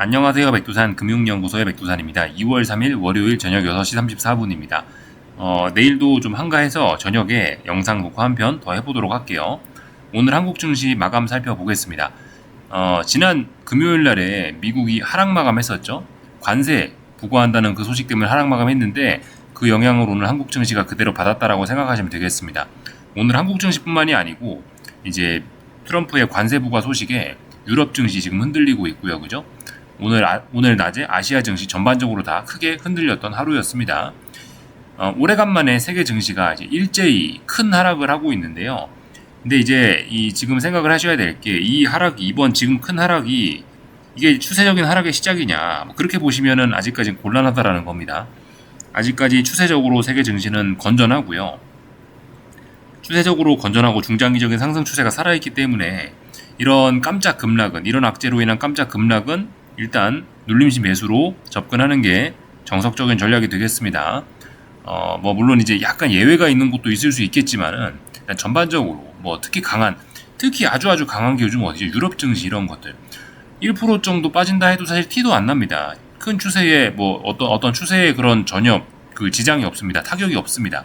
안녕하세요. 백두산 금융연구소의 백두산입니다. 2월 3일 월요일 저녁 6시 34분입니다. 내일도 좀 한가해서 저녁에 영상 녹화 한 편 더 해보도록 할게요. 오늘 한국 증시 마감 살펴보겠습니다. 지난 금요일 날에 미국이 하락 마감했었죠. 관세 부과한다는 그 소식 때문에 하락 마감했는데 그 영향으로 오늘 한국 증시가 그대로 받았다라고 생각하시면 되겠습니다. 오늘 한국 증시뿐만이 아니고 이제 트럼프의 관세 부과 소식에 유럽 증시 지금 흔들리고 있고요. 그죠? 오늘 낮에 아시아 증시 전반적으로 다 크게 흔들렸던 하루였습니다. 오래간만에 세계 증시가 이제 일제히 큰 하락을 하고 있는데요. 근데 이제 지금 생각을 하셔야 될 게 이 하락이 이번 지금 큰 하락이 이게 추세적인 하락의 시작이냐 그렇게 보시면은 아직까지 곤란하다라는 겁니다. 아직까지 추세적으로 세계 증시는 건전하고요. 추세적으로 건전하고 중장기적인 상승 추세가 살아있기 때문에 이런 깜짝 급락은 이런 악재로 인한 깜짝 급락은 일단 눌림시 매수로 접근하는 게 정석적인 전략이 되겠습니다. 물론 이제 약간 예외가 있는 곳도 있을 수 있겠지만은 전반적으로 특히 아주 강한 게 요즘 어디죠? 유럽 증시 이런 것들 1% 정도 빠진다 해도 사실 티도 안 납니다. 큰 추세에 어떤 추세에 그런 전혀 그 지장이 없습니다. 타격이 없습니다.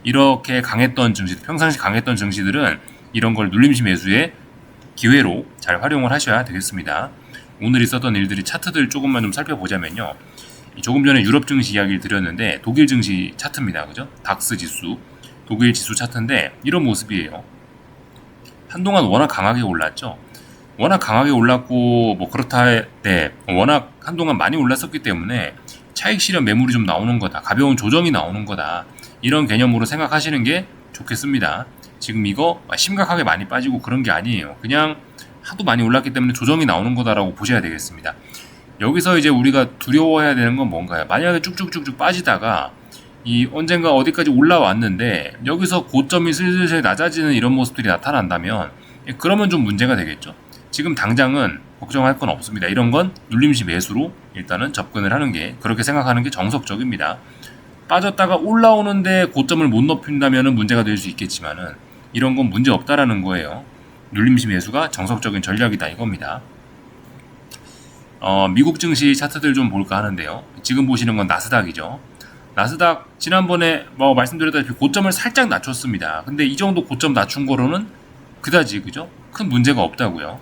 이렇게 강했던 증시, 평상시 강했던 증시들은 이런 걸 눌림시 매수의 기회로 잘 활용을 하셔야 되겠습니다. 오늘 있었던 일들이 차트들 조금만 좀 살펴보자면요. 조금 전에 유럽 증시 이야기를 드렸는데 독일 증시 차트입니다. 그죠? 닥스 지수, 독일 지수 차트인데 이런 모습이에요. 한동안 워낙 강하게 올랐죠. 워낙 강하게 올랐고 워낙 한동안 많이 올랐었기 때문에 차익 실현 매물이 좀 나오는 거다. 가벼운 조정이 나오는 거다. 이런 개념으로 생각하시는 게 좋겠습니다. 지금 이거 심각하게 많이 빠지고 그런 게 아니에요. 그냥 하도 많이 올랐기 때문에 조정이 나오는 거다라고 보셔야 되겠습니다. 여기서 이제 우리가 두려워해야 되는 건 뭔가요? 만약에 쭉쭉쭉쭉 빠지다가 언젠가 어디까지 올라왔는데 여기서 고점이 슬슬 낮아지는 이런 모습들이 나타난다면 그러면 좀 문제가 되겠죠. 지금 당장은 걱정할 건 없습니다. 이런 건 눌림시 매수로 일단은 접근을 하는 게 그렇게 생각하는 게 정석적입니다. 빠졌다가 올라오는데 고점을 못 높인다면 문제가 될 수 있겠지만은 이런 건 문제 없다라는 거예요. 눌림시 매수가 정석적인 전략이다 이겁니다. 미국 증시 차트들 좀 볼까 하는데요. 지금 보시는 건 나스닥이죠. 나스닥 지난번에 말씀드렸다시피 고점을 살짝 낮췄습니다. 근데 이 정도 고점 낮춘 거로는 그다지 그죠? 큰 문제가 없다고요.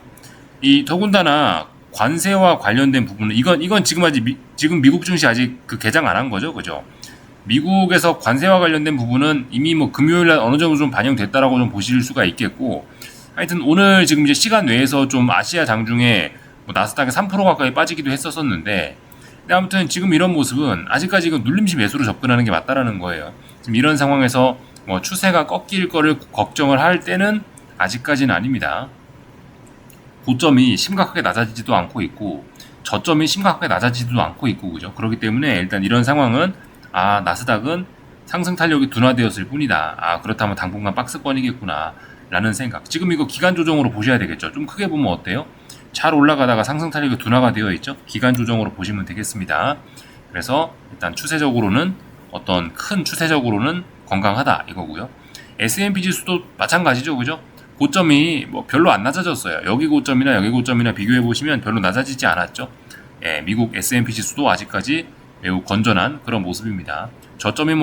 더군다나 관세와 관련된 부분은 이건 지금 미국 증시 아직 그 개장 안 한 거죠, 그죠? 미국에서 관세와 관련된 부분은 이미 금요일 날 어느 정도 좀 반영됐다라고 좀 보실 수가 있겠고, 하여튼 오늘 지금 이제 시간 외에서 좀 아시아 장중에 나스닥이 3% 가까이 빠지기도 했었는데, 근데 아무튼 지금 이런 모습은 아직까지 이건 눌림시 매수로 접근하는 게 맞다라는 거예요. 지금 이런 상황에서 추세가 꺾일 거를 걱정을 할 때는 아직까지는 아닙니다. 고점이 심각하게 낮아지지도 않고 있고 저점이 심각하게 낮아지지도 않고 있고 그죠? 그렇기 때문에 일단 이런 상황은 나스닥은 상승 탄력이 둔화되었을 뿐이다. 그렇다면 당분간 박스권이겠구나 라는 생각. 지금 이거 기간 조정으로 보셔야 되겠죠. 좀 크게 보면 어때요? 잘 올라가다가 상승 탄력이 둔화가 되어 있죠. 기간 조정으로 보시면 되겠습니다. 그래서 일단 추세적으로는 건강하다 이거고요. S&P 지수도 마찬가지죠. 그죠? 고점이 별로 안 낮아졌어요. 여기 고점이나 비교해 보시면 별로 낮아지지 않았죠. 미국 S&P 지수도 아직까지 매우 건전한 그런 모습입니다. 저점이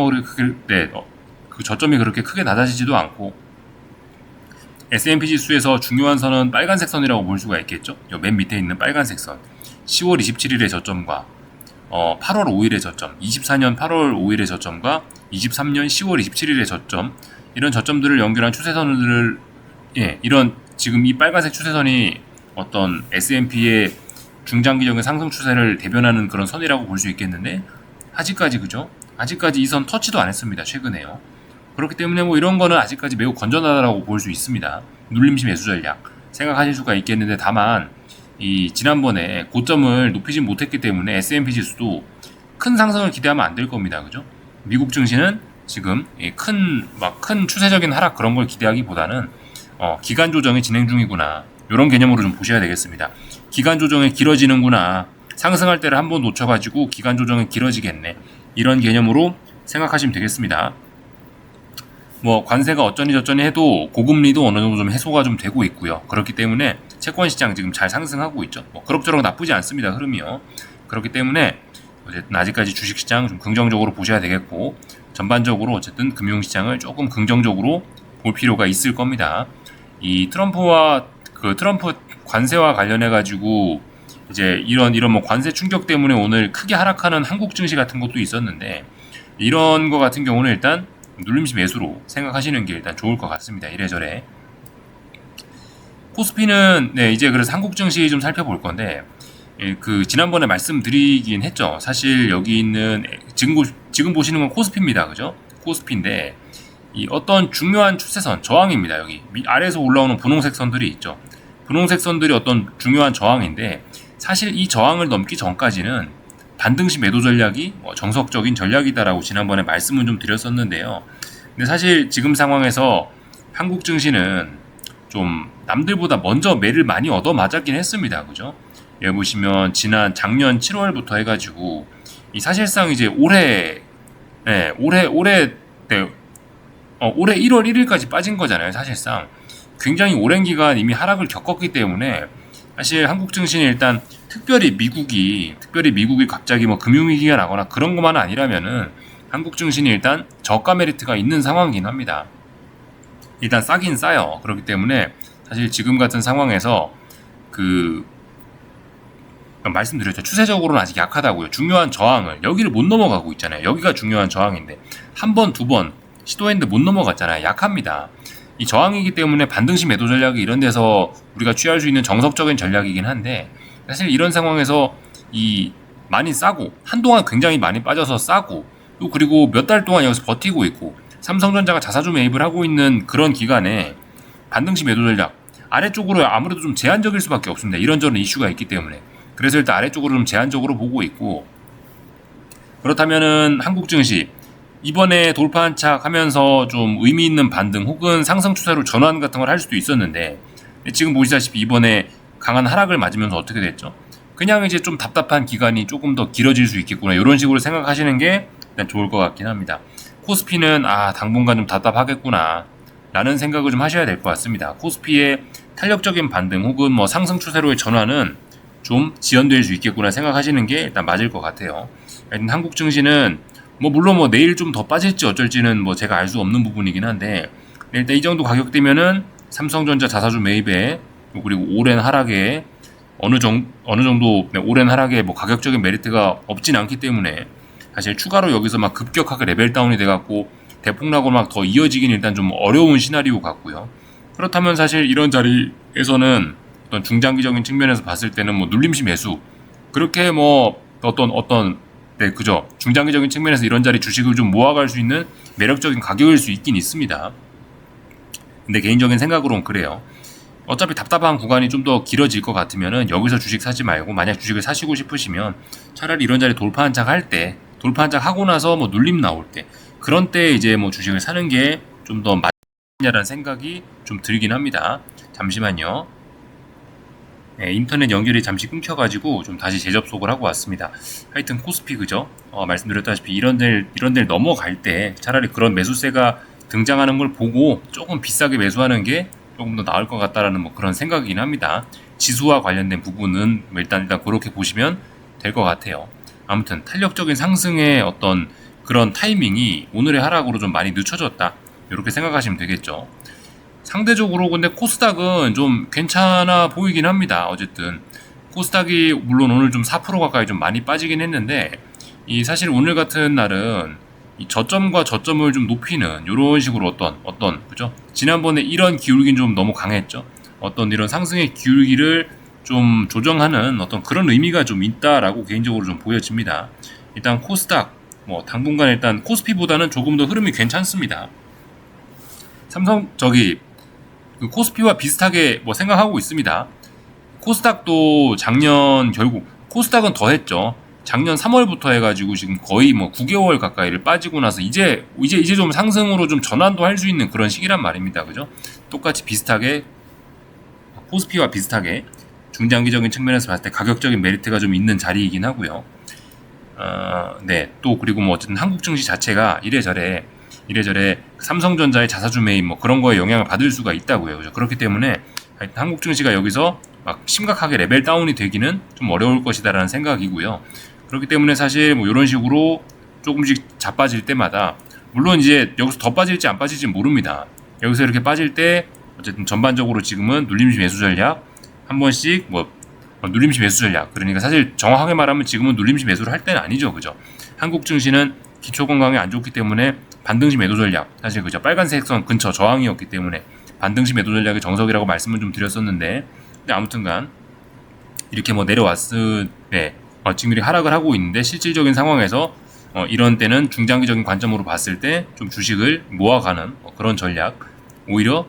저점이 그렇게 크게 낮아지지도 않고 S&P 지수에서 중요한 선은 빨간색 선이라고 볼 수가 있겠죠. 맨 밑에 있는 빨간색 선. 10월 27일의 저점과 8월 5일의 저점, 24년 8월 5일의 저점과 23년 10월 27일의 저점, 이런 저점들을 연결한 추세선들을 이런 지금 이 빨간색 추세선이 어떤 S&P의 중장기적인 상승 추세를 대변하는 그런 선이라고 볼 수 있겠는데 아직까지 그죠? 아직까지 이 선 터치도 안 했습니다. 최근에요. 그렇기 때문에 이런 거는 아직까지 매우 건전하다고 볼 수 있습니다. 눌림시 매수 전략 생각하실 수가 있겠는데 다만 지난번에 고점을 높이지 못했기 때문에 S&P 지수도 큰 상승을 기대하면 안 될 겁니다. 그죠? 미국 증시는 지금 큰 추세적인 하락 그런 걸 기대하기보다는 기간 조정이 진행 중이구나. 이런 개념으로 좀 보셔야 되겠습니다. 기간 조정이 길어지는구나. 상승할 때를 한번 놓쳐가지고 기간 조정이 길어지겠네. 이런 개념으로 생각하시면 되겠습니다. 관세가 어쩌니 저쩌니 해도 고금리도 어느 정도 좀 해소가 좀 되고 있고요. 그렇기 때문에 채권 시장 지금 잘 상승하고 있죠. 뭐 그럭저럭 나쁘지 않습니다. 흐름이요. 그렇기 때문에 어쨌든 아직까지 주식시장 좀 긍정적으로 보셔야 되겠고, 전반적으로 어쨌든 금융시장을 조금 긍정적으로 볼 필요가 있을 겁니다. 이 트럼프 관세와 관련해 가지고 이제 이런 뭐 관세 충격 때문에 오늘 크게 하락하는 한국 증시 같은 것도 있었는데, 이런 거 같은 경우는 일단 눌림시 매수로 생각하시는 게 일단 좋을 것 같습니다. 이래저래. 코스피는 이제 그래서 한국 증시 좀 살펴볼 건데, 지난번에 말씀드리긴 했죠. 사실 여기 있는 지금 보시는 건 코스피입니다. 그죠? 코스피인데 이 어떤 중요한 추세선, 저항입니다. 여기 아래에서 올라오는 분홍색 선들이 있죠. 분홍색 선들이 어떤 중요한 저항인데, 사실 이 저항을 넘기 전까지는 반등시 매도 전략이 정석적인 전략이다라고 지난번에 말씀은 좀 드렸었는데요. 근데 사실 지금 상황에서 한국 증시는 좀 남들보다 먼저 매를 많이 얻어 맞았긴 했습니다. 그죠? 여기 보시면 작년 7월부터 해가지고 사실상 이제 올해 1월 1일까지 빠진 거잖아요. 사실상 굉장히 오랜 기간 이미 하락을 겪었기 때문에, 사실 한국 증시는 일단 특별히 미국이 갑자기 뭐 금융위기가 나거나 그런 것만 아니라면은 한국 증시는 일단 저가 메리트가 있는 상황이긴 합니다. 일단 싸긴 싸요. 그렇기 때문에 사실 지금 같은 상황에서 말씀드렸죠. 추세적으로는 아직 약하다고요. 중요한 저항을 여기를 못 넘어가고 있잖아요. 여기가 중요한 저항인데 한 번, 두 번 시도했는데 못 넘어갔잖아요. 약합니다. 이 저항이기 때문에 반등시 매도 전략이 이런 데서 우리가 취할 수 있는 정석적인 전략이긴 한데, 사실 이런 상황에서 많이 싸고 한동안 굉장히 많이 빠져서 싸고, 또 그리고 몇 달 동안 여기서 버티고 있고, 삼성전자가 자사주 매입을 하고 있는 그런 기간에 반등시 매도 전략 아래쪽으로 아무래도 좀 제한적일 수밖에 없습니다. 이런저런 이슈가 있기 때문에. 그래서 일단 아래쪽으로 좀 제한적으로 보고 있고, 그렇다면은 한국 증시 이번에 돌파 한착 하면서 좀 의미 있는 반등 혹은 상승 추세로 전환 같은 걸 할 수도 있었는데, 지금 보시다시피 이번에 강한 하락을 맞으면서 어떻게 됐죠? 그냥 이제 좀 답답한 기간이 조금 더 길어질 수 있겠구나, 이런 식으로 생각하시는 게 일단 좋을 것 같긴 합니다. 코스피는 당분간 좀 답답하겠구나 라는 생각을 좀 하셔야 될 것 같습니다. 코스피의 탄력적인 반등 혹은 뭐 상승 추세로의 전환은 좀 지연될 수 있겠구나 생각하시는 게 일단 맞을 것 같아요. 일단 한국 증시는 물론 내일 좀 더 빠질지 어쩔지는 제가 알 수 없는 부분이긴 한데, 일단 이 정도 가격대면은 삼성전자 자사주 매입에, 그리고 오랜 하락에 어느 정도 오랜 하락에 가격적인 메리트가 없진 않기 때문에, 사실 추가로 여기서 막 급격하게 레벨 다운이 돼갖고 대폭락으로 막 더 이어지긴 일단 좀 어려운 시나리오 같고요. 그렇다면 사실 이런 자리에서는 어떤 중장기적인 측면에서 봤을 때는 눌림시 매수, 그렇게 그죠. 중장기적인 측면에서 이런 자리 주식을 좀 모아갈 수 있는 매력적인 가격일 수 있긴 있습니다. 근데 개인적인 생각으로는 그래요. 어차피 답답한 구간이 좀 더 길어질 것 같으면은 여기서 주식 사지 말고, 만약 주식을 사시고 싶으시면 차라리 이런 자리 돌파 한착 하고 나서 눌림 나올 때, 그런 때 이제 주식을 사는 게 좀 더 맞냐라는 생각이 좀 들긴 합니다. 잠시만요. 인터넷 연결이 잠시 끊겨가지고 좀 다시 재접속을 하고 왔습니다. 하여튼 코스피 그죠? 말씀드렸다시피 이런 데를 넘어갈 때 차라리 그런 매수세가 등장하는 걸 보고 조금 비싸게 매수하는 게 조금 더 나을 것 같다라는 그런 생각이긴 합니다. 지수와 관련된 부분은 일단 그렇게 보시면 될 것 같아요. 아무튼 탄력적인 상승의 어떤 그런 타이밍이 오늘의 하락으로 좀 많이 늦춰졌다, 이렇게 생각하시면 되겠죠. 상대적으로 근데 코스닥은 좀 괜찮아 보이긴 합니다. 어쨌든 코스닥이 물론 오늘 좀 4% 가까이 좀 많이 빠지긴 했는데, 사실 오늘 같은 날은 이 저점과 저점을 좀 높이는 이런 식으로 그죠? 지난번에 이런 기울기는 좀 너무 강했죠. 이런 상승의 기울기를 좀 조정하는 그런 의미가 좀 있다라고 개인적으로 좀 보여집니다. 일단 코스닥 당분간 일단 코스피보다는 조금 더 흐름이 괜찮습니다. 코스피와 비슷하게 생각하고 있습니다. 코스닥도 결국 코스닥은 더 했죠. 작년 3월부터 해가지고 지금 거의 9개월 가까이를 빠지고 나서 이제 좀 상승으로 좀 전환도 할 수 있는 그런 시기란 말입니다. 그죠? 똑같이 비슷하게, 코스피와 비슷하게 중장기적인 측면에서 봤을 때 가격적인 메리트가 좀 있는 자리이긴 하고요. 또 그리고 어쨌든 한국 증시 자체가 이래저래 삼성전자의 자사주 매입 그런 거에 영향을 받을 수가 있다고요. 그죠? 그렇기 때문에 하여튼 한국 증시가 여기서 막 심각하게 레벨 다운이 되기는 좀 어려울 것이다라는 생각이고요. 그렇기 때문에 사실 뭐 이런 식으로 조금씩 자빠질 때마다, 물론 이제 여기서 더 빠질지 안 빠질지 모릅니다. 여기서 이렇게 빠질 때 어쨌든 전반적으로 지금은 눌림시 매수 전략 한 번씩, 뭐 눌림시 매수 전략, 그러니까 사실 정확하게 말하면 지금은 눌림시 매수를 할 때는 아니죠, 그죠? 한국 증시는 기초 건강에 안 좋기 때문에 반등시 매도 전략, 사실 그죠? 빨간색 선 근처 저항이었기 때문에 반등시 매도 전략의 정석이라고 말씀을 좀 드렸었는데, 근데 아무튼간 이렇게 뭐 내려왔을 때 지금 이렇게 하락을 하고 있는데, 실질적인 상황에서 이런 때는 중장기적인 관점으로 봤을 때 좀 주식을 모아가는 그런 전략, 오히려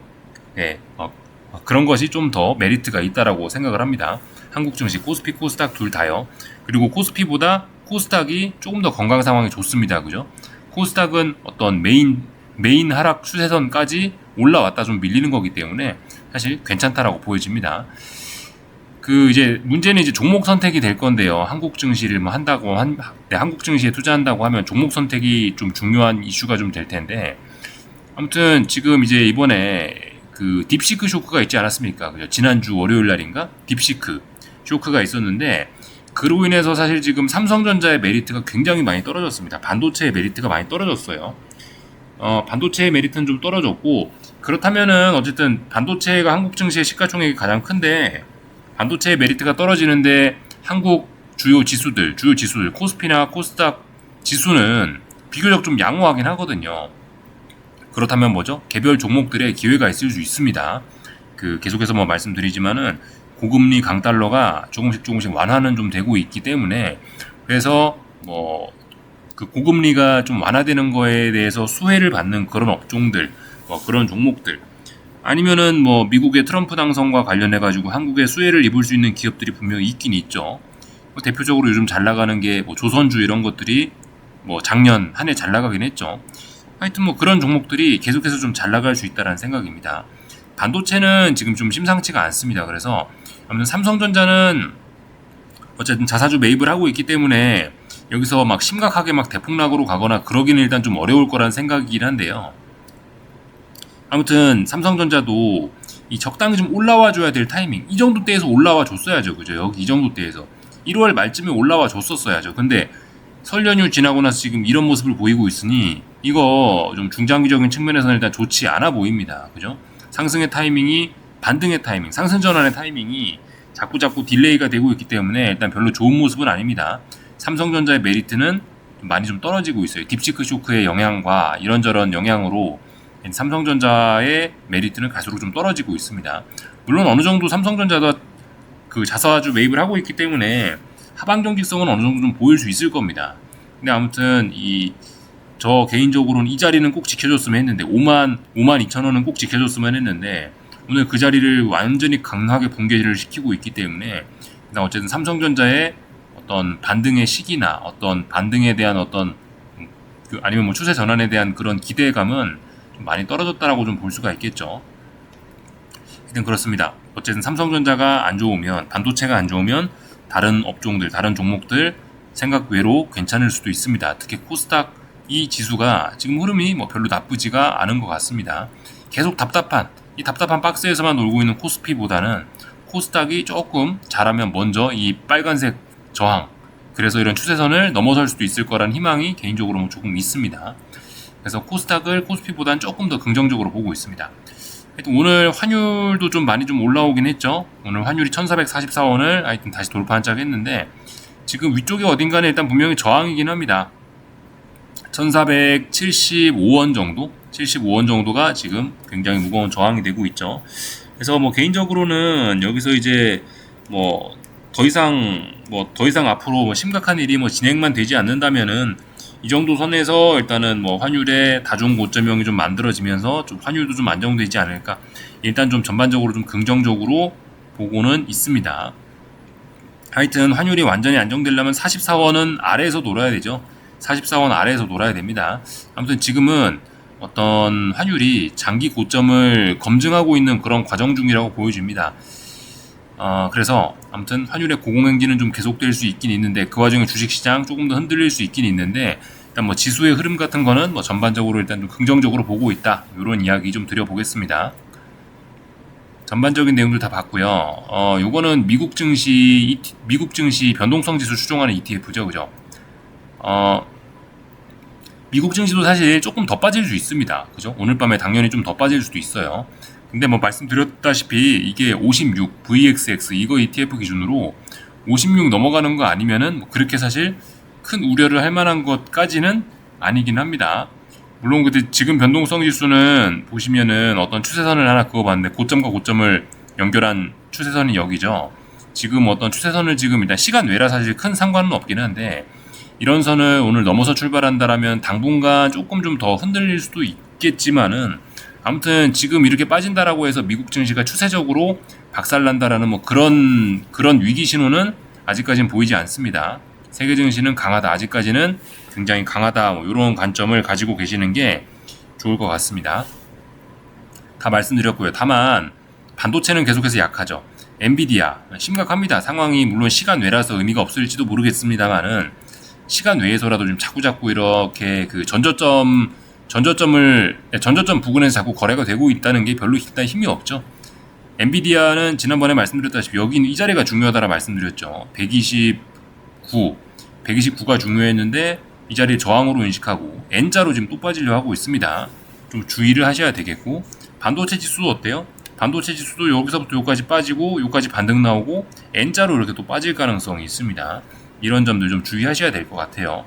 그런 것이 좀 더 메리트가 있다라고 생각을 합니다. 한국 증시, 코스피, 코스닥 둘 다요. 그리고 코스피보다 코스닥이 조금 더 건강 상황이 좋습니다. 그죠? 코스닥은 어떤 메인 하락 추세선까지 올라왔다 좀 밀리는 거기 때문에 사실 괜찮다라고 보여집니다. 이제 문제는 이제 종목 선택이 될 건데요. 한국 증시를 뭐 한국 증시에 투자한다고 하면 종목 선택이 좀 중요한 이슈가 좀 될 텐데, 아무튼 지금 이제 이번에 그 딥시크 쇼크가 있지 않았습니까? 그죠? 지난주 월요일 날인가? 딥시크 쇼크가 있었는데, 그로 인해서 사실 지금 삼성전자의 메리트가 굉장히 많이 떨어졌습니다. 반도체의 메리트가 많이 떨어졌어요. 반도체의 메리트는 좀 떨어졌고, 그렇다면은 어쨌든 반도체가 한국 증시의 시가총액이 가장 큰데, 반도체의 메리트가 떨어지는데 한국 주요 지수들 코스피나 코스닥 지수는 비교적 좀 양호하긴 하거든요. 그렇다면 뭐죠? 개별 종목들의 기회가 있을 수 있습니다. 계속해서 뭐 말씀드리지만은 고금리 강달러가 조금씩 완화는 좀 되고 있기 때문에, 그래서 그 고금리가 좀 완화되는 거에 대해서 수혜를 받는 그런 업종들, 그런 종목들, 아니면은 뭐 미국의 트럼프 당선과 관련해 가지고 한국에 수혜를 입을 수 있는 기업들이 분명히 있긴 있죠. 대표적으로 요즘 잘 나가는 게 뭐 조선주 이런 것들이 뭐 작년 한 해 잘 나가긴 했죠. 하여튼 뭐 그런 종목들이 계속해서 좀 잘 나갈 수 있다는 생각입니다. 반도체는 지금 좀 심상치가 않습니다. 그래서 아무튼 삼성전자는 어쨌든 자사주 매입을 하고 있기 때문에 여기서 막 심각하게 막 대폭락으로 가거나 그러기는 일단 좀 어려울 거라는 생각이긴 한데요. 아무튼 삼성전자도 이 적당히 좀 올라와 줘야 될 타이밍, 이 정도 때에서 올라와 줬어야죠. 그죠? 여기 이 정도 때에서 1월 말쯤에 올라와 줬었어야죠. 근데 설 연휴 지나고 나서 지금 이런 모습을 보이고 있으니 이거 좀 중장기적인 측면에서는 일단 좋지 않아 보입니다. 그죠? 상승의 타이밍이, 반등의 타이밍, 상승 전환의 타이밍이 자꾸 딜레이가 되고 있기 때문에 일단 별로 좋은 모습은 아닙니다. 삼성전자의 메리트는 많이 좀 떨어지고 있어요. 딥시크 쇼크의 영향과 이런저런 영향으로 삼성전자의 메리트는 갈수록 좀 떨어지고 있습니다. 물론 어느 정도 삼성전자가 그 자사주 매입을 하고 있기 때문에 하방 경직성은 어느 정도 좀 보일 수 있을 겁니다. 근데 아무튼 저 개인적으로는 이 자리는 꼭 지켜줬으면 했는데, 52,000원은 꼭 지켜줬으면 했는데, 오늘 그 자리를 완전히 강하게 붕괴를 시키고 있기 때문에 어쨌든 삼성전자의 어떤 반등의 시기나 어떤 반등에 대한 아니면 뭐 추세 전환에 대한 그런 기대감은 좀 많이 떨어졌다라고 좀 볼 수가 있겠죠. 하여튼 그렇습니다. 어쨌든 삼성전자가 안 좋으면, 반도체가 안 좋으면 다른 업종들, 다른 종목들 생각 외로 괜찮을 수도 있습니다. 특히 코스닥 이 지수가 지금 흐름이 뭐 별로 나쁘지가 않은 것 같습니다. 계속 답답한 박스에서만 놀고 있는 코스피보다는 코스닥이 조금 잘하면 먼저 이 빨간색 저항, 그래서 이런 추세선을 넘어설 수도 있을 거라는 희망이 개인적으로 조금 있습니다. 그래서 코스닥을 코스피보다는 조금 더 긍정적으로 보고 있습니다. 하여튼 오늘 환율도 좀 많이 좀 올라오긴 했죠. 오늘 환율이 1444원을 하여튼 다시 돌파 한짝 했는데, 지금 위쪽에 어딘가는 일단 분명히 저항이긴 합니다. 1475원 정도? 75원 정도가 지금 굉장히 무거운 저항이 되고 있죠. 그래서 뭐 개인적으로는 여기서 이제 더 이상 앞으로 뭐 심각한 일이 진행만 되지 않는다면은 이 정도 선에서 일단은 환율의 다중 고점형이 좀 만들어지면서 좀 환율도 좀 안정되지 않을까. 일단 좀 전반적으로 좀 긍정적으로 보고는 있습니다. 하여튼 환율이 완전히 안정되려면 44원은 아래에서 놀아야 되죠. 44원 아래에서 놀아야 됩니다. 아무튼 지금은 어떤 환율이 장기 고점을 검증하고 있는 그런 과정 중이라고 보여집니다. 그래서 아무튼 환율의 고공행진은 좀 계속될 수 있긴 있는데, 그 와중에 주식시장 조금 더 흔들릴 수 있긴 있는데, 일단 지수의 흐름 같은 거는 전반적으로 일단 좀 긍정적으로 보고 있다, 이런 이야기 좀 드려보겠습니다. 전반적인 내용들 다 봤고요. 요거는 미국 증시 변동성 지수 추종하는 ETF죠, 그죠? 미국 증시도 사실 조금 더 빠질 수 있습니다, 그죠? 오늘 밤에 당연히 좀 더 빠질 수도 있어요. 근데 뭐 말씀드렸다시피 이게 56 VXX 이거 ETF 기준으로 56 넘어가는 거 아니면은 뭐 그렇게 사실 큰 우려를 할 만한 것까지는 아니긴 합니다. 물론 근데 지금 변동성 지수는 보시면은 어떤 추세선을 하나 그어봤는데 고점과 고점을 연결한 추세선이 여기죠. 지금 어떤 추세선을 지금 일단 시간 외라 사실 큰 상관은 없긴 한데 이런 선을 오늘 넘어서 출발한다라면 당분간 조금 좀 더 흔들릴 수도 있겠지만은 아무튼 지금 이렇게 빠진다라고 해서 미국 증시가 추세적으로 박살난다라는 뭐 그런 위기 신호는 아직까지는 보이지 않습니다. 세계 증시는 강하다. 아직까지는 굉장히 강하다. 뭐 이런 관점을 가지고 계시는 게 좋을 것 같습니다. 다 말씀드렸고요. 다만 반도체는 계속해서 약하죠. 엔비디아 심각합니다. 상황이 물론 시간 외라서 의미가 없을지도 모르겠습니다만은 시간 외에서라도 좀 자꾸 이렇게 그 전저점 부근에서 자꾸 거래가 되고 있다는 게 별로 일단 힘이 없죠. 엔비디아는 지난번에 말씀드렸다시피 여기는 이 자리가 중요하다라 말씀드렸죠. 129가 중요했는데 이 자리에 저항으로 인식하고 N자로 지금 또 빠지려 하고 있습니다. 좀 주의를 하셔야 되겠고 반도체 지수도 어때요? 반도체 지수도 여기서부터 여기까지 빠지고 여기까지 반등 나오고 N자로 이렇게 또 빠질 가능성이 있습니다. 이런 점들 좀 주의하셔야 될 것 같아요.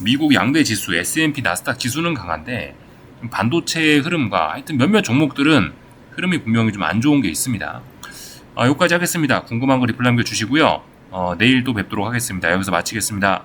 미국 양대 지수 S&P 나스닥 지수는 강한데 반도체의 흐름과 하여튼 몇몇 종목들은 흐름이 분명히 좀 안 좋은 게 있습니다. 여기까지 하겠습니다. 궁금한 거 리플 남겨주시고요. 내일 또 뵙도록 하겠습니다. 여기서 마치겠습니다.